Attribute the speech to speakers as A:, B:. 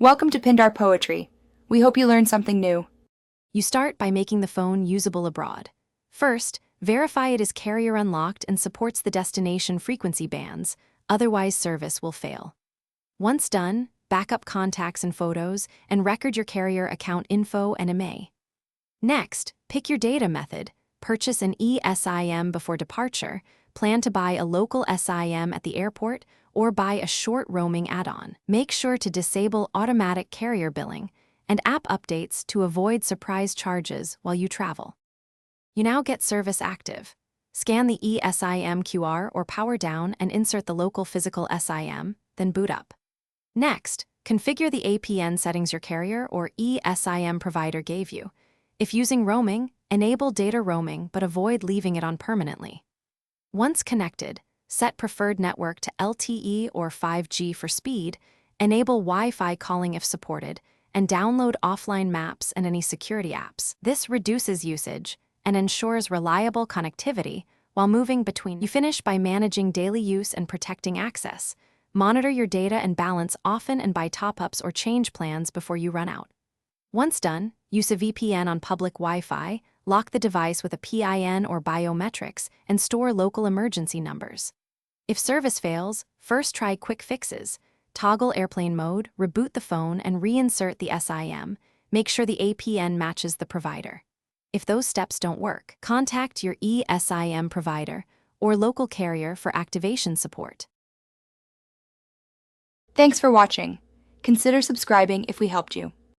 A: Welcome to Pindar Poetry. We hope you learned something new.
B: You start by making the phone usable abroad. First, verify it is carrier unlocked and supports the destination frequency bands, otherwise service will fail. Once done, backup contacts and photos and record your carrier account info and IMEI. Next, pick your data method, purchase an eSIM before departure, plan to buy a local SIM at the airport, or buy a short roaming add-on. Make sure to disable automatic carrier billing and app updates to avoid surprise charges while you travel. You now get service active. Scan the eSIM QR or power down and insert the local physical SIM, then boot up. Next, configure the APN settings your carrier or eSIM provider gave you. If using roaming, enable data roaming but avoid leaving it on permanently. Once connected, set preferred network to LTE or 5G for speed, enable Wi-Fi calling if supported, and download offline maps and any security apps. This reduces usage and ensures reliable connectivity while moving between. You finish by managing daily use and protecting access. Monitor your data and balance often and buy top-ups or change plans before you run out. Once done, use a VPN on public Wi-Fi, lock the device with a PIN or biometrics, and store local emergency numbers. If service fails, first try quick fixes. Toggle airplane mode, reboot the phone, and reinsert the SIM. Make sure the APN matches the provider. If those steps don't work, contact your eSIM provider or local carrier for activation support.
A: Thanks for watching. Consider subscribing if we helped you.